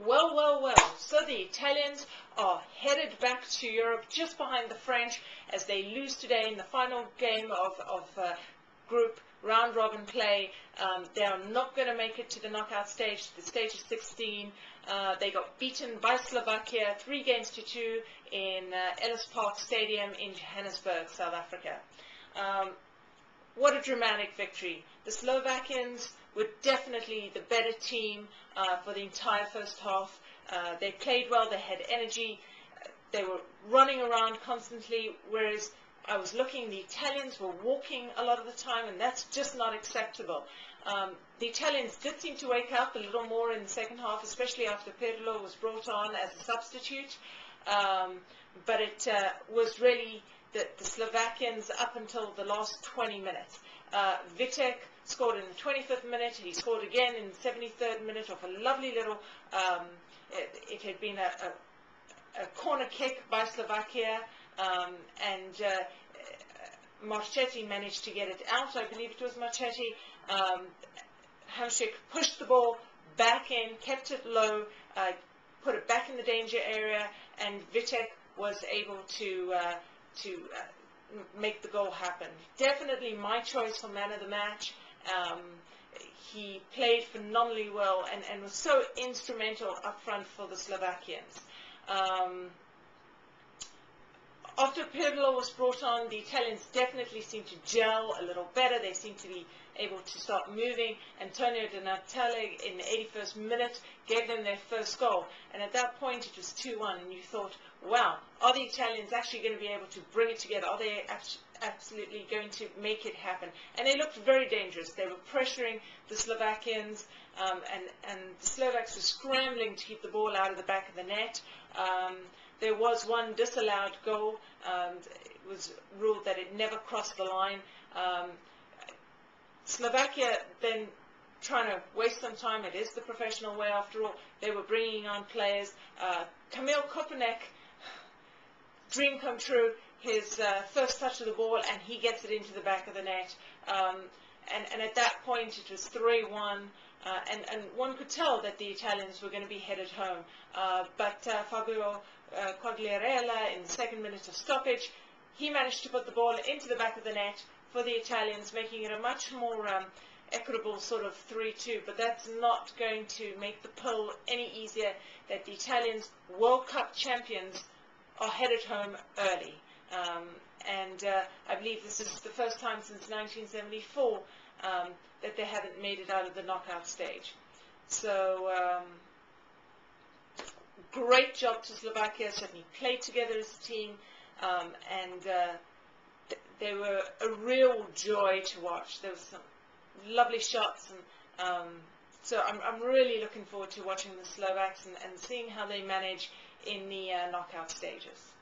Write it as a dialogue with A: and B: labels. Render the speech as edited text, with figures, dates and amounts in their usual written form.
A: Well, well, well. So the Italians are headed back to Europe just behind the French as they lose today in the final game of group round robin play. They are not going to make it to the knockout stage, the stage of 16. They got beaten by Slovakia 3-2 in Ellis Park Stadium in Johannesburg, South Africa. What a dramatic victory. The Slovakians were definitely the better team for the entire first half. They played well, they had energy, they were running around constantly, whereas I was looking, the Italians were walking a lot of the time, and that's just not acceptable. The Italians did seem to wake up a little more in the second half, especially after Pirlo was brought on as a substitute, but it was really the Slovakians up until the last 20 minutes. Vittek scored in the 25th minute, he scored again in the 73rd minute off a lovely little, it had been a corner kick by Slovakia, and Marchetti managed to get it out. I believe it was Marchetti. Hamšík pushed the ball back in, kept it low, put it back in the danger area, and Vittek was able to make the goal happen. Definitely my choice for man of the match. He played phenomenally well and was so instrumental up front for the Slovakians. After Pirlo was brought on, the Italians definitely seemed to gel a little better. They seemed to be able to start moving. Antonio Di Natale in the 81st minute gave them their first goal. And at that point, it was 2-1. And you thought, wow, are the Italians actually going to be able to bring it together? Are they absolutely going to make it happen? And they looked very dangerous. They were pressuring the Slovakians, and the Slovaks were scrambling to keep the ball out of the back of the net. There was one disallowed goal. It was ruled that it never crossed the line. Slovakia then trying to waste some time. It is the professional way after all. They were bringing on players. Kamil Kopanek, dream come true. His first touch of the ball, and he gets it into the back of the net. And at that point, it was 3-1. And one could tell that the Italians were going to be headed home. But Fabio Quagliarella, in the second minute of stoppage, he managed to put the ball into the back of the net for the Italians, making it a much more equitable sort of 3-2. But that's not going to make the pull any easier, that the Italians, World Cup champions, are headed home early. I believe this is the first time since 1974 that they haven't made it out of the knockout stage. So great job to Slovakia, certainly played together as a team, and they were a real joy to watch. There were some lovely shots, and so I'm really looking forward to watching the Slovaks and seeing how they manage in the knockout stages.